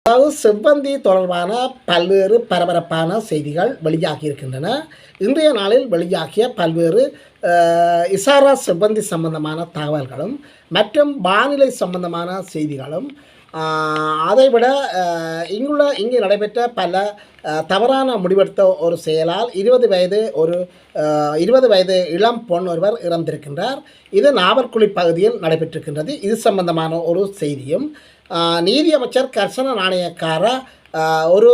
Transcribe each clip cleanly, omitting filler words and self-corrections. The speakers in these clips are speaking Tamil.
அதாவது செவ்வந்தி தொடர்பான பல்வேறு பரபரப்பான செய்திகள் வெளியாகி இருக்கின்றன. இன்றைய நாளில் வெளியாகிய பல்வேறு இசாரா செவ்வந்தி சம்பந்தமான தகவல்களும் மற்றும் வானிலை சம்பந்தமான செய்திகளும் அதைவிட இங்கு நடைபெற்ற பல தவறான முடிவெடுத்த ஒரு செயலால் 20 வயது இளம் பொன் ஒருவர் இறந்திருக்கின்றார். இது நாவற்குழி பகுதியில் நடைபெற்றிருக்கின்றது. இது சம்பந்தமான ஒரு செய்தியும் நீதியமைச்சர் கர்சன நாணயக்கார ஒரு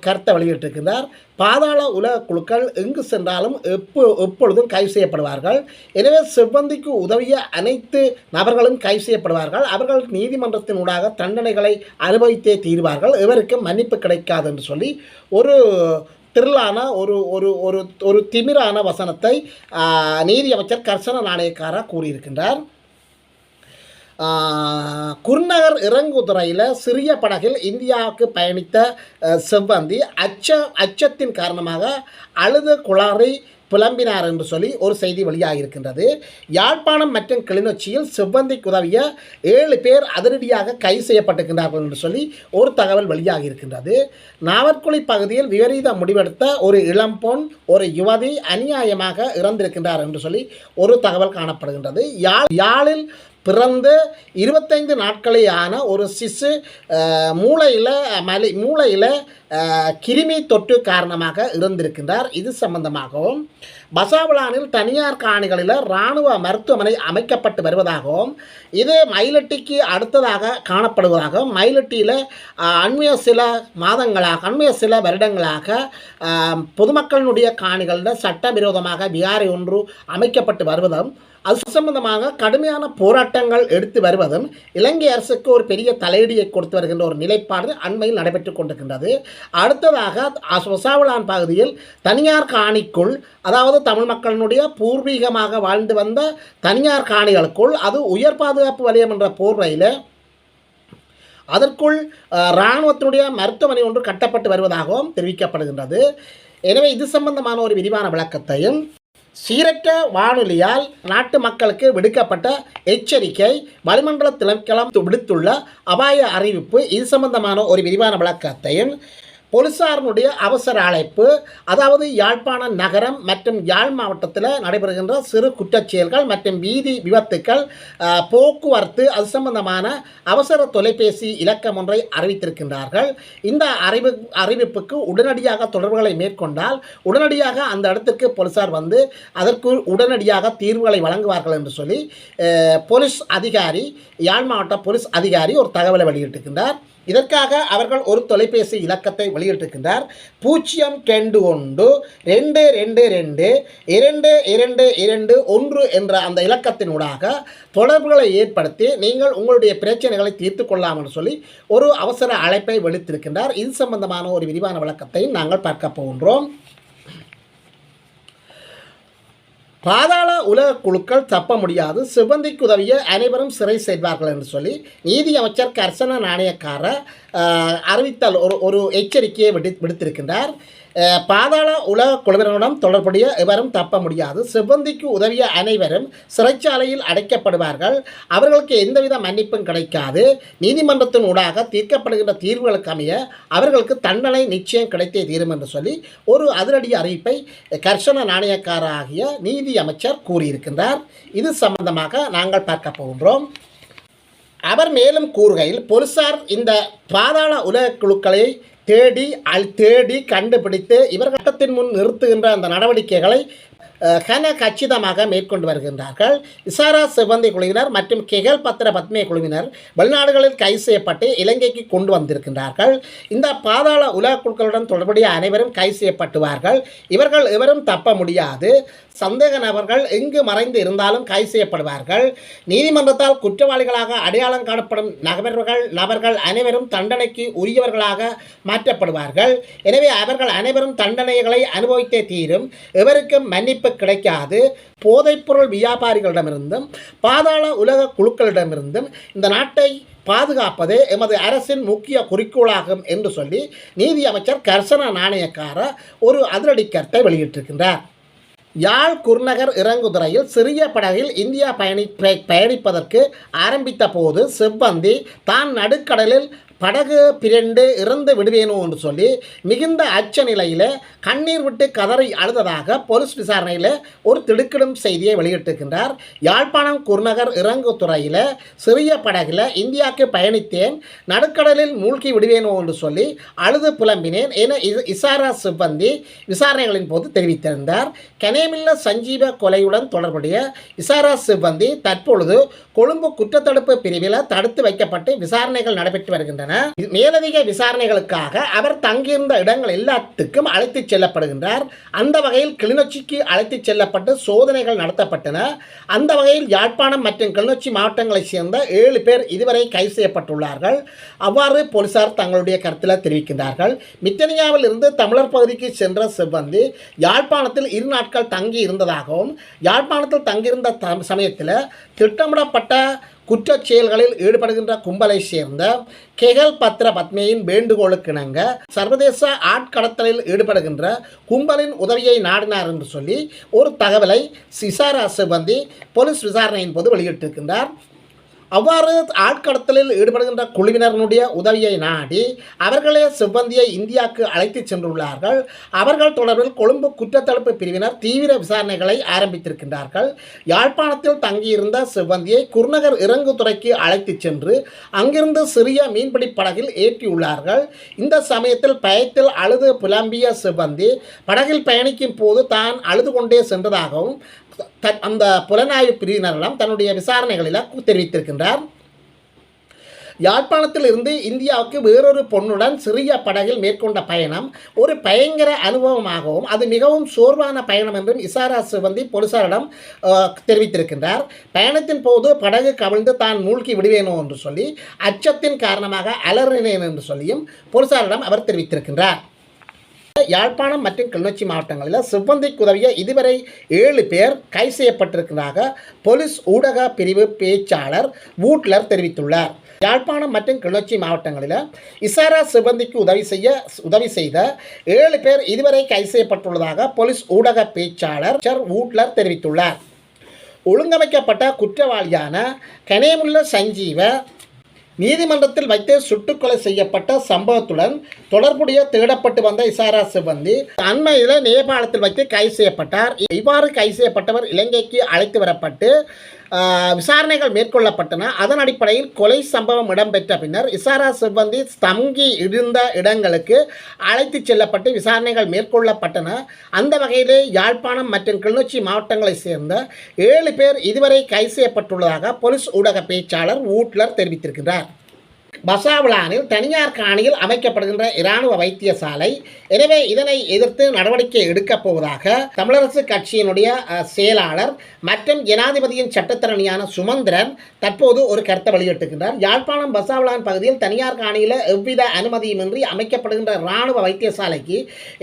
கருத்தை வெளியிட்டிருக்கின்றார். பாதாள உலக குழுக்கள் எங்கு சென்றாலும் எப்பொழுதும் கைது செய்யப்படுவார்கள். எனவே செவ்வந்திக்கு உதவிய அனைத்து நபர்களும் கைது செய்யப்படுவார்கள். அவர்கள் நீதிமன்றத்தின் ஊடாக தண்டனைகளை அனுபவித்தே தீர்வார்கள். இவருக்கும் மன்னிப்பு கிடைக்காது என்று சொல்லி ஒரு திரளான ஒரு திமிரான வசனத்தை நீதியமைச்சர் கர்சன நாணயக்காரா கூறியிருக்கின்றார். குருநகர் இறங்குதுறையில் சிறிய படகில் இந்தியாவுக்கு பயணித்த செவ்வந்தி அச்சத்தின் காரணமாக அழுது குளறி புலம்பினார் என்று சொல்லி ஒரு செய்தி வெளியாகியிருக்கின்றது. யாழ்ப்பாணம் மற்றும் கிளிநொச்சியில் செவ்வந்திக்கு உதவிய 7 பேர் அதிரடியாக கைது செய்யப்பட்டிருக்கின்றார்கள் என்று சொல்லி ஒரு தகவல் வெளியாகியிருக்கின்றது. நாவற்குழி பகுதியில் விபரீத முடிவெடுத்த ஒரு இளம்பொன் ஒரு யுவதி அநியாயமாக இறந்திருக்கின்றார் என்று சொல்லி ஒரு தகவல் காணப்படுகின்றது. யாழில் பிறந்து 25 நாட்களே ஆன ஒரு சிசு மூளையில் கிருமி தொற்று காரணமாக இறந்திருக்கின்றார். இது சம்பந்தமாகவும் பசாவளானில் தனியார் காணிகளில் இராணுவ மருத்துவமனை அமைக்கப்பட்டு வருவதாகவும் இது மயிலட்டிக்கு அடுத்ததாக காணப்படுவதாகவும் மயிலட்டியில் அண்மைய சில வருடங்களாக பொதுமக்களினுடைய காணிகளில் சட்டவிரோதமாக விகாரை ஒன்று அமைக்கப்பட்டு வருவதும் அது சம்பந்தமாக கடுமையான போராட்டங்கள் எடுத்து வருவதும் இலங்கை அரசுக்கு ஒரு பெரிய தலையீடியை கொடுத்து வருகின்ற ஒரு நிலைப்பாடு அண்மையில் நடைபெற்று கொண்டிருக்கின்றது. அடுத்ததாக பசாவளான் பகுதியில் தனியார் காணிக்குள், அதாவது தமிழ் மக்களினுடைய பூர்வீகமாக வாழ்ந்து வந்த தனியார் காணிகளுக்குள், அது உயர் பாதுகாப்பு வலயம் என்ற போர்வையில் அதற்குள் இராணுவத்தினுடைய மருத்துவமனை ஒன்று கட்டப்பட்டு வருவதாகவும் தெரிவிக்கப்படுகின்றது. எனவே இது சம்பந்தமான ஒரு விரிவான விளக்கத்தையும் சீரற்ற வானொலியால் நாட்டு மக்களுக்கு விடுக்கப்பட்ட எச்சரிக்கை, வளிமண்டல திணைக்களம் விடுத்துள்ள அபாய அறிவிப்பு, இது சம்பந்தமான ஒரு விரிவான விளக்கத்தையும் போலீசாரினுடைய அவசர அழைப்பு, அதாவது யாழ்ப்பாண நகரம் மற்றும் யாழ் மாவட்டத்தில் நடைபெறுகின்ற சிறு குற்றச்செயல்கள் மற்றும் வீதி விபத்துக்கள், போக்குவரத்து அது சம்பந்தமான அவசர தொலைபேசி இலக்கம் ஒன்றை அறிவித்திருக்கின்றார்கள். இந்த அறிவிப்புக்கு உடனடியாக தொடர்புகளை மேற்கொண்டால் உடனடியாக அந்த இடத்துக்கு போலீசார் வந்து அதற்கு உடனடியாக தீர்வுகளை வழங்குவார்கள் என்று சொல்லி போலீஸ் அதிகாரி, யாழ் மாவட்ட போலீஸ் அதிகாரி ஒரு தகவலை வெளியிட்டிருக்கின்றார். இதற்காக அவர்கள் ஒரு தொலைபேசி இலக்கத்தை வெளியிட்டிருக்கின்றார். 021-222-2221 என்ற அந்த இலக்கத்தினூடாக தொடர்புகளை ஏற்படுத்தி நீங்கள் உங்களுடைய பிரச்சனைகளை தீர்த்து கொள்ளலாம்னு சொல்லி ஒரு அவசர அழைப்பை வெளியிட்டிருக்கின்றார். இது சம்பந்தமான ஒரு விரிவான விளக்கத்தையும் நாங்கள் பார்க்க போகின்றோம். பாதாள உலக குழுக்கள் தப்ப முடியாது, செவ்வந்திக்கு உதவிய அனைவரும் சிறை செய்வார்கள் என்று சொல்லி நீதியமைச்சர் கர்சன நாணயக்கார அறிவித்தல் ஒரு எச்சரிக்கையை விடுத்திருக்கின்றார். பாதாள உலக குழுவினருடன் தொடர்புடைய எவரும் தப்ப முடியாது, செவ்வந்திக்கு உதவிய அனைவரும் சிறைச்சாலையில் அடைக்கப்படுவார்கள், அவர்களுக்கு எந்தவித மன்னிப்பும் கிடைக்காது, நீதிமன்றத்தின் ஊடாக தீர்க்கப்படுகின்ற தீர்வுகளுக்கு அமைய அவர்களுக்கு தண்டனை நிச்சயம் கிடைத்தே தீரும் என்று சொல்லி ஒரு அதிரடி அறிவிப்பை கர்சன நாணயக்கார ஆகிய நீதி அமைச்சர் கூறியிருக்கின்றார். இது சம்பந்தமாக நாங்கள் பார்க்க போகின்றோம். அவர் மேலும் கூறுகையில், போலீசார் இந்த பாதாள உலக குழுக்களை தேடி கண்டுபிடித்து இவர் கட்டத்தின் முன் நிறுத்துகின்ற அந்த நடவடிக்கைகளை கச்சிதமாக மேற்கொண்டு வருகின்றார்கள். இசாரா செவ்வந்தி குழுவினர் மற்றும் கெகல் பத்திர பத்மே குழுவினர் வெளிநாடுகளில் கைது செய்யப்பட்டு இலங்கைக்கு கொண்டு வந்திருக்கின்றார்கள். இந்த பாதாள உலக குழுக்களுடன் தொடர்புடைய அனைவரும் கைது செய்யப்பட்டுவார்கள். இவர்கள் எவரும் தப்ப முடியாது. சந்தேக நபர்கள் எங்கு மறைந்து இருந்தாலும் கைது செய்யப்படுவார்கள். நீதிமன்றத்தால் குற்றவாளிகளாக அடையாளம் காணப்படும் நபர்கள் அனைவரும் தண்டனைக்கு உரியவர்களாக மாற்றப்படுவார்கள். எனவே அவர்கள் அனைவரும் தண்டனைகளை அனுபவித்தே தீரும். எவருக்கும் மன்னிப்பு கிடைக்காது. போதைப்பொருள் வியாபாரிகளிடமிருந்தும் பாதாள உலக குழுக்களிடமிருந்தும் இந்த நாட்டை பாதுகாப்பதே எமது அரசின் முக்கிய குறிக்கோளாகும் என்று சொல்லி நீதி அமைச்சர் கர்சன நாணயக்கார ஒரு அதிரடி கருத்தை வெளியிட்டிருக்கின்றார். யாழ் குருநகர் இறங்குதுறையில் சிறிய படகில் இந்தியா பயணிப்பதற்கு ஆரம்பித்த போது செவ்வந்தி தான் நடுக்கடலில் படகு பிரண்டு இறந்து விடுவேனோ என்று சொல்லி மிகுந்த அச்ச நிலையில் கண்ணீர் விட்டு கதறி அழுததாக போலீஸ் விசாரணையில் ஒரு திடுக்கிடும் செய்தியை வெளியிட்டிருக்கின்றார். யாழ்ப்பாணம் குருநகர் இறங்குதுறையில் சிறிய படகில் இந்தியாவுக்கு பயணித்தேன், நடுக்கடலில் மூழ்கி விடுவேனோ என்று சொல்லி அழுது புலம்பினேன் என இசாரா சிப்பந்தி விசாரணைகளின் போது தெரிவித்திருந்தார். கனேமில்ல சஞ்சீவ கொலையுடன் தொடர்புடைய இசாரா சிப்பந்தி தற்பொழுது கொழும்பு குற்றத்தடுப்பு பிரிவில் தடுத்து வைக்கப்பட்டு விசாரணைகள் நடைபெற்று வருகின்றன. மேலதிக விசாரணைகளுக்காக அவர் தங்கியிருந்த இடங்கள் எல்லாத்துக்கும் அழைத்துச் செல்லப்படுகின்றார். அந்த வகையில் கிளிநொச்சிக்கு அழைத்துச் செல்லப்பட்டு சோதனைகள் நடத்தப்பட்டன. அந்த வகையில் யாழ்ப்பாணம் மற்றும் கிளிநொச்சி மாவட்டங்களைச் சேர்ந்த 7 பேர் இதுவரை கைது செய்யப்பட்டுள்ளார்கள். அவ்வாறு போலீசார் தங்களுடைய கருத்தில் தெரிவிக்கின்றார்கள். மித்தனியாவில் இருந்து தமிழர் பகுதிக்கு சென்ற சிப்பந்தி யாழ்ப்பாணத்தில் 2 நாட்கள் தங்கி இருந்ததாகவும், யாழ்ப்பாணத்தில் தங்கியிருந்த சமயத்தில் திட்டமிடப்பட்ட குற்றச் செயல்களில் ஈடுபடுகின்ற கும்பலை சேர்ந்த கெகல் பத்ர பத்மேயின் வேண்டுகோளுக்கிணங்க சர்வதேச ஆட்கடத்தலில் ஈடுபடுகின்ற கும்பலின் உதவியை நாடினார் என்று சொல்லி ஒரு தகவலை இசாரா சிப்பந்தி போலீஸ் விசாரணையின் போது வெளியிட்டிருக்கின்றார். அவ்வாறு ஆட்கடத்தலில் ஈடுபடுகின்ற குழுவினருடைய உதவியை நாடி அவர்களே சிப்பந்தியை இந்தியாவுக்கு அழைத்து சென்றுள்ளார்கள். அவர்கள் தொடர்பில் கொழும்பு குற்றத்தடுப்பு பிரிவினர் தீவிர விசாரணைகளை ஆரம்பித்திருக்கின்றார்கள். யாழ்ப்பாணத்தில் தங்கியிருந்த சிப்பந்தியை குருநகர் இறங்குதுறைக்கு அழைத்து சென்று அங்கிருந்து சிறிய மீன்பிடி படகில் ஏற்றியுள்ளார்கள். இந்த சமயத்தில் பயத்தில் அழுது புலம்பிய சிப்பந்தி படகில் பயணிக்கும் போது தான் அழுது கொண்டே சென்றதாகவும் அந்த புலனாய்வு பிரிவினரிடம் தன்னுடைய விசாரணைகளில் தெரிவித்திருக்கின்றார். யாழ்ப்பாணத்தில் இருந்து இந்தியாவுக்கு வேறொரு பொண்ணுடன் சிறிய படகில் மேற்கொண்ட பயணம் ஒரு பயங்கர அனுபவமாகவும் அது மிகவும் சோர்வான பயணம் என்றும் இசாரா சிப்பந்தி போலீசாரிடம் தெரிவித்திருக்கின்றார். பயணத்தின் போது படகு கவிழ்ந்து தான் மூழ்கி விடுவேனோ என்று சொல்லி அச்சத்தின் காரணமாக அலறினேன் என்று சொல்லியும் போலீசாரிடம் அவர் தெரிவித்திருக்கின்றார். யாழ்ப்பாணம் மற்றும் கிளிநொச்சி மாவட்டங்களில் சிப்பந்திக்கு உதவிய இதுவரை 7 பேர் கைது செய்யப்பட்டிருக்கிறாக போலீஸ் ஊடக பிரிவு பேச்சாளர் வூட்லர் தெரிவித்துள்ளார். யாழ்ப்பாணம் மற்றும் கிளிநொச்சி மாவட்டங்களில் இசாரா சிப்பந்திக்கு உதவி செய்த 7 பேர் இதுவரை கைது செய்யப்பட்டுள்ளதாக போலீஸ் ஊடக பேச்சாளர் வூட்லர் தெரிவித்துள்ளார். ஒழுங்கமைக்கப்பட்ட குற்றவாளியான கனேமுல்ல சஞ்சீவ நீதிமன்றத்தில் வைத்து சுட்டுக்கொலை செய்யப்பட்ட சம்பவத்துடன் தொடர்புடைய தேடப்பட்டு வந்த இசாரா சிப்பந்தி அண்மையில் நேபாளத்தில் வைத்து கைது செய்யப்பட்டார். இவ்வாறு கைது செய்யப்பட்டவர் இலங்கைக்கு அழைத்து வரப்பட்டு விசாரணைகள் மேற்கொள்ளப்பட்டன. அதன் அடிப்படையில் கொலை சம்பவம் இடம்பெற்ற பின்னர் இசாரா சிப்பந்தி தங்கி இருந்த இடங்களுக்கு அழைத்து செல்லப்பட்டு விசாரணைகள் மேற்கொள்ளப்பட்டன. அந்த வகையிலே யாழ்ப்பாணம் மற்றும் கிளிநொச்சி மாவட்டங்களைச் சேர்ந்த 7 பேர் இதுவரை கைது செய்யப்பட்டுள்ளதாக போலீஸ் ஊடக பேச்சாளர் வூட்லர் தெரிவித்திருக்கிறார். பசாவளானில் தனியார் காணியில் அமைக்கப்படுகின்ற இராணுவ வைத்தியசாலை, எனவே இதனை எதிர்த்து நடவடிக்கை எடுக்கப் போவதாக தமிழரசு கட்சியினுடைய செயலாளர் மற்றும் ஜனாதிபதியின் சட்டத்தரணியான சுமந்திரன் தற்போது ஒரு கருத்தை வெளியிட்டிருக்கின்றார். யாழ்ப்பாணம் பசாவளான் பகுதியில் தனியார் காணியில் எவ்வித அனுமதியுமின்றி அமைக்கப்படுகின்ற இராணுவ வைத்தியசாலைக்கு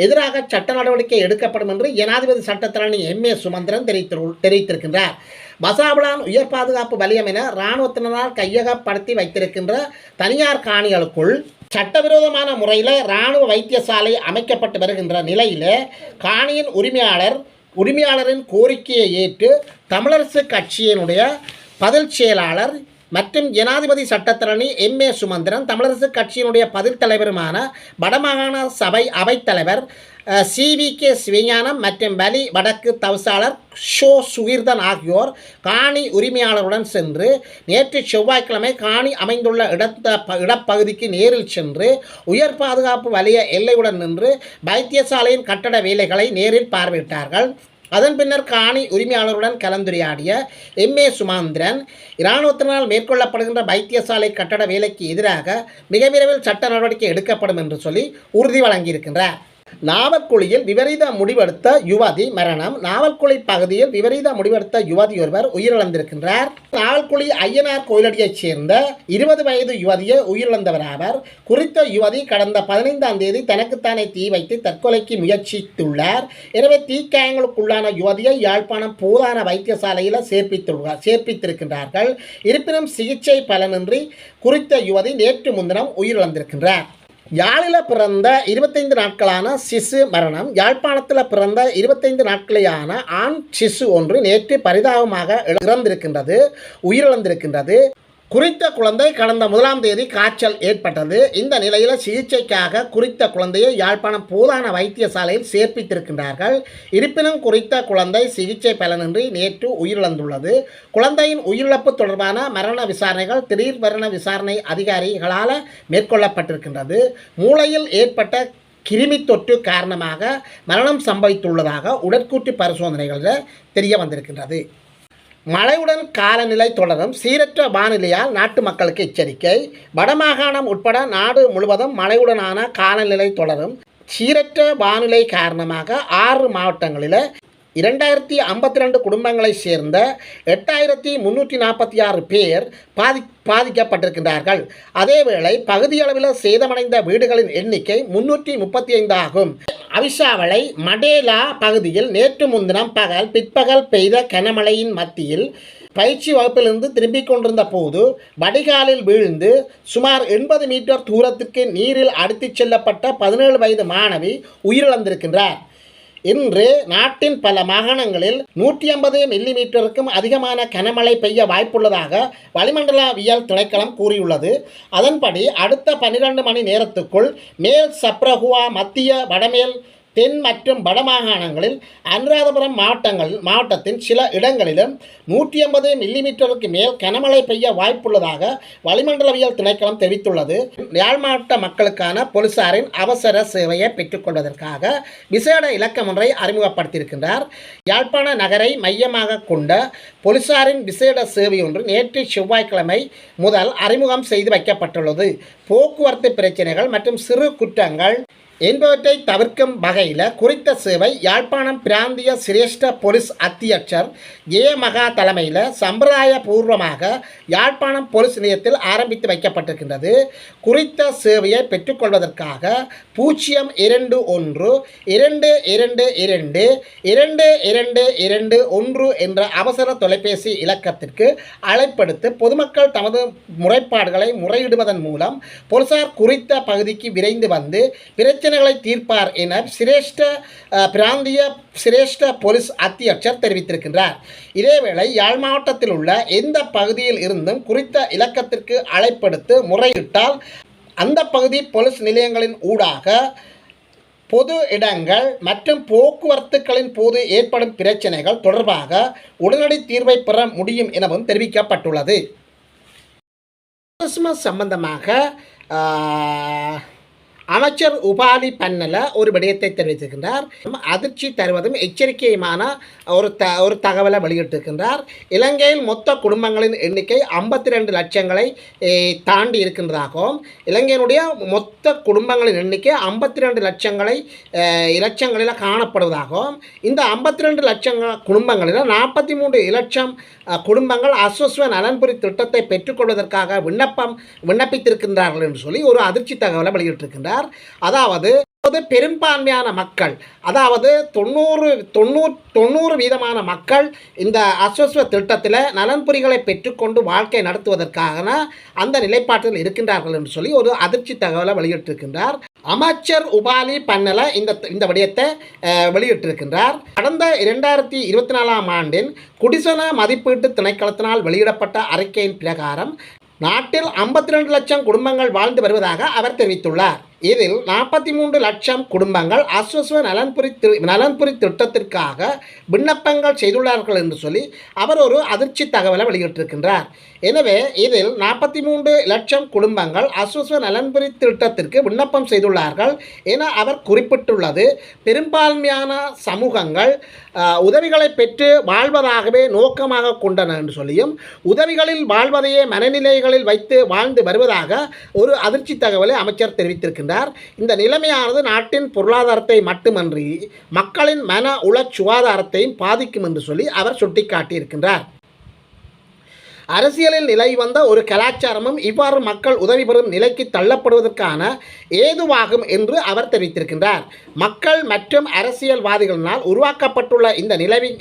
எதிராக சட்ட நடவடிக்கை எடுக்கப்படும் என்று ஜனாதிபதி சட்டத்தரணி எம்.ஏ. சுமந்திரன் தெரிவித்திருக்கின்றார். பசாவளான் உயர் பாதுகாப்பு வலயம் என இராணுவத்தினரால் கையகப்படுத்தி வைத்திருக்கின்ற தனியார் காணிகளுக்குள் சட்டவிரோதமான முறையில் இராணுவ வைத்தியசாலை அமைக்கப்பட்டு வருகின்ற நிலையில் காணியின் உரிமையாளரின் கோரிக்கையை ஏற்று தமிழரசு கட்சியினுடைய பதில் செயலாளர் மற்றும் ஜனாதிபதி சட்டத்தரணி எம்.ஏ. சுமந்திரன், தமிழரசு கட்சியினுடைய பதில் தலைவருமான வடமாகாண சபை அவைத்தலைவர் சி.வி.கே. சிவஞானம் மற்றும் வலி வடக்கு தவிசாளர் ஷோ சுகீர்தன் ஆகியோர் காணி உரிமையாளருடன் சென்று நேற்று செவ்வாய்க்கிழமை காணி அமைந்துள்ள இடப்பகுதிக்கு நேரில் சென்று உயர் பாதுகாப்பு வலய எல்லையுடன் நின்று வைத்தியசாலையின் கட்டட வேலைகளை நேரில் பார்வையிட்டார்கள். அதன் பின்னர் காணி உரிமையாளருடன் கலந்துரையாடிய எம்.ஏ. சுமந்திரன் இராணுவத்தினால் மேற்கொள்ளப்படுகின்ற வைத்தியசாலை கட்டட வேலைக்கு எதிராக மிக விரைவில் சட்ட நடவடிக்கை எடுக்கப்படும் என்று சொல்லி உறுதி வழங்கியிருக்கின்றார். நாவற்குழியில் விபரீத முடிவெடுத்த யுவதி மரணம். நாவற்குழி பகுதியில் விபரீத முடிவெடுத்த யுவதி ஒருவர் உயிரிழந்திருக்கின்றார். நாவற்குழி ஐயனார் கோயிலடியைச் சேர்ந்த 20 வயது யுவதியை உயிரிழந்தவராவர். குறித்த யுவதி கடந்த 15ஆம் தேதி தனக்குத்தானே தீ வைத்து தற்கொலைக்கு முயற்சித்துள்ளார். எனவே தீக்காயங்களுக்குள்ளான யுவதியை யாழ்ப்பாணம் போதான வைத்தியசாலையில் சேர்ப்பித்திருக்கின்றார்கள். இருப்பினும் சிகிச்சை பலனின்றி குறித்த யுவதி நேற்று முன்தினம் உயிரிழந்திருக்கின்றார். யாழில் பிறந்த 25 நாட்களான சிசு மரணம். யாழ்ப்பாணத்தில் பிறந்த 25 நாட்களையான ஆண் சிசு ஒன்று நேற்று பரிதாபமாக உயிரிழந்திருக்கின்றது. குறித்த குழந்தை கடந்த 1ஆம் தேதி காய்ச்சல் ஏற்பட்டது. இந்த நிலையில் சிகிச்சைக்காக குறித்த குழந்தையை யாழ்ப்பாணம் போதான வைத்தியசாலையில் சேர்ப்பித்திருக்கின்றார்கள். இருப்பினும் குறித்த குழந்தை சிகிச்சை பலனின்றி நேற்று உயிரிழந்துள்ளது. குழந்தையின் உயிரிழப்பு தொடர்பான மரண விசாரணைகள் திடீர் மரண விசாரணை அதிகாரிகளால் மேற்கொள்ளப்பட்டிருக்கின்றது. மூளையில் ஏற்பட்ட கிருமி தொற்று காரணமாக மரணம் சம்பவித்துள்ளதாக உடற்கூற்று பரிசோதனைகளில் தெரிய வந்திருக்கின்றது. மழையுடன் காலநிலை தொடரும். சீரற்ற வானிலையால் நாட்டு மக்களுக்கு எச்சரிக்கை. வடமாகாணம் உட்பட நாடு முழுவதும் மழையுடனான காலநிலை தொடரும். சீரற்ற வானிலை காரணமாக 6 மாவட்டங்களில் 2052 குடும்பங்களை சேர்ந்த 8346 பேர் பாதிக்கப்பட்டிருக்கின்றார்கள். அதேவேளை பகுதியளவில் சேதமடைந்த வீடுகளின் எண்ணிக்கை 335 ஆகும். அவிசாவளை மடேலா பகுதியில் நேற்று முன்தினம் பிற்பகல் பெய்த கனமழையின் மத்தியில் பயிற்சி வகுப்பிலிருந்து திரும்பிக் கொண்டிருந்த போது வடிகாலில் வீழ்ந்து சுமார் 80 மீட்டர் தூரத்திற்கு நீரில் அடித்துச் செல்லப்பட்ட 17 வயது மாணவி உயிரிழந்திருக்கின்றார். இன்று நாட்டின் பல மாகாணங்களில் 150 மில்லிமீட்டருக்கும் அதிகமான கனமழை பெய்ய வாய்ப்புள்ளதாக வளிமண்டலவியல் திணைக்களம் கூறியுள்ளது. அதன்படி அடுத்த 12 மணி நேரத்துக்குள் மேல் சப்ரகுவா, மத்திய, வடமேல், தென் மற்றும் வடமாகாணங்களில் அனுராதபுரம் மாவட்டத்தின் சில இடங்களிலும் 150 மில்லிமீட்டருக்கு மேல் கனமழை பெய்ய வாய்ப்புள்ளதாக வளிமண்டலவியல் திணைக்களம் தெரிவித்துள்ளது. யாழ் மாவட்ட மக்களுக்கான போலீசாரின் அவசர சேவையை பெற்றுக்கொள்வதற்காக விசேட இலக்கம் ஒன்றை அறிமுகப்படுத்தியிருக்கின்றார். யாழ்ப்பாண நகரை மையமாக கொண்ட போலீசாரின் விசேட சேவை ஒன்று நேற்று செவ்வாய்க்கிழமை முதல் அறிமுகம் செய்து வைக்கப்பட்டுள்ளது. போக்குவரத்து பிரச்சனைகள் மற்றும் சிறு குற்றங்கள் என்பவற்றை தவிர்க்கும் வகையில் குறித்த சேவை யாழ்ப்பாணம் பிராந்திய சிரேஷ்ட போலீஸ் அத்தியட்சர் ஏ மகா தலைமையில் சம்பிரதாய பூர்வமாக யாழ்ப்பாணம் போலீஸ் நிலையத்தில் ஆரம்பித்து வைக்கப்பட்டிருக்கின்றது. குறித்த சேவையை பெற்றுக்கொள்வதற்காக 021-222-2221 என்ற அவசர தொலைபேசி இலக்கத்திற்கு அழைப்படுத்தி பொதுமக்கள் தமது முறைப்பாடுகளை முறையிடுவதன் மூலம் போலீசார் குறித்த பகுதிக்கு விரைந்து வந்து பிரச்சனைகளை தீர்ப்பார் என பிராந்திய சிரேஷ்ட போலீஸ் அத்தியட்சர் தெரிவித்திருக்கின்றார். இதேவேளை யாழ் மாவட்டத்தில் உள்ள எந்த பகுதியில் இருந்தும் குறித்த இலக்கத்திற்கு அழைப்படுத்தி முறையிட்டால் அந்த பகுதி போலீஸ் நிலையங்களின் ஊடாக பொது இடங்கள் மற்றும் போக்குவரத்துக்களின் போது ஏற்படும் பிரச்சனைகள் தொடர்பாக உடனடி தீர்வை பெற முடியும் எனவும் தெரிவிக்கப்பட்டுள்ளது. கிறிஸ்துமஸ் சம்பந்தமாக அமைச்சர் உபாலி பன்னல ஒரு விடயத்தை தெரிவித்திருக்கின்றார். அதிர்ச்சி தருவதும் எச்சரிக்கையுமான ஒரு தகவலை வெளியிட்டிருக்கின்றார். இலங்கையில் மொத்த குடும்பங்களின் எண்ணிக்கை 52 லட்சங்களை தாண்டி இருக்கின்றதாகவும் இலங்கையினுடைய மொத்த குடும்பங்களின் எண்ணிக்கை 52 லட்சங்களில் காணப்படுவதாகவும் இந்த 52 லட்சம் குடும்பங்களில் 43 லட்சம் குடும்பங்கள் அஸ்வஸ்வ நலன்புரி திட்டத்தை பெற்றுக்கொள்வதற்காக விண்ணப்பித்திருக்கின்றார்கள் என்று சொல்லி ஒரு அதிர்ச்சி தகவலை வெளியிட்டிருக்கின்றார். அதாவது பெரும்பான்மையான மக்கள், அதாவது 90% மக்கள் இந்த அஸ்வஸ்வ திட்டத்தில் நலன்புரிகளை பெற்றுக்கொண்டு வாழ்க்கை நடத்துவதற்காக அந்த நிலைப்பாட்டில் இருக்கின்றார்கள் என்று சொல்லி ஒரு அதிர்ச்சி தகவலை வெளியிட்டிருக்கின்றார். அமைச்சர் உபாலி பன்னல இந்த விடயத்தை வெளியிட்டிருக்கின்றார். கடந்த 2024ஆம் ஆண்டின் குடிசன மதிப்பீட்டு திணைக்களத்தினால் வெளியிடப்பட்ட அறிக்கையின் பிரகாரம் நாட்டில் 52 லட்சம் குடும்பங்கள் வாழ்ந்து வருவதாக அவர் தெரிவித்துள்ளார். இதில் 43 லட்சம் குடும்பங்கள் அஸ்வஸ்வ நலன்புரி திட்டத்திற்காக விண்ணப்பங்கள் செய்துள்ளார்கள் என்று சொல்லி அவர் ஒரு அதிர்ச்சி தகவலை வெளியிட்டிருக்கின்றார். எனவே இதில் 43 லட்சம் குடும்பங்கள் அஸ்வஸ்வ நலன்புரி திட்டத்திற்கு விண்ணப்பம் செய்துள்ளார்கள் என அவர் குறிப்பிட்டுள்ளது. பெரும்பான்மையான சமூகங்கள் உதவிகளை பெற்று வாழ்வதாகவே நோக்கமாக கொண்டன என்று சொல்லியும் உதவிகளில் வாழ்வதையே மனநிலைகளில் வைத்து வாழ்ந்து வருவதாக ஒரு அதிர்ச்சி தகவலை அமைச்சர் தெரிவித்திருக்கின்றார். இந்த நிலைமையானது நாட்டின் பொருளாதாரத்தை மட்டுமன்றி மக்களின் மன உள சுகாதாரத்தையும் பாதிக்கும் என்று சொல்லி அவர் சுட்டிக்காட்டியிருக்கின்றார். அரசியலில் நிலை வந்த ஒரு கலாச்சாரமும் இவ்வாறு மக்கள் உதவி பெறும் நிலைக்கு தள்ளப்படுவதற்கான ஏதுவாகும் என்று அவர் தெரிவித்திருக்கின்றார். மக்கள் மற்றும் அரசியல்வாதிகளினால் உருவாக்கப்பட்டுள்ள இந்த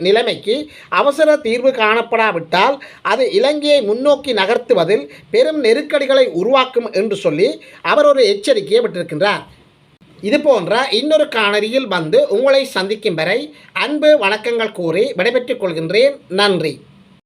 நிலைமைக்கு அவசர தீர்வு காணப்படாவிட்டால் அது இலங்கையை முன்னோக்கி நகர்த்துவதில் பெரும் நெருக்கடிகளை உருவாக்கும் என்று சொல்லி அவர் ஒரு எச்சரிக்கையை விட்டிருக்கின்றார். இது போன்ற இன்னொரு காணொளியில் வந்து உங்களை சந்திக்கும் வரை அன்பு வணக்கங்கள் கூறி விடைபெற்றுக் கொள்கின்றேன். நன்றி.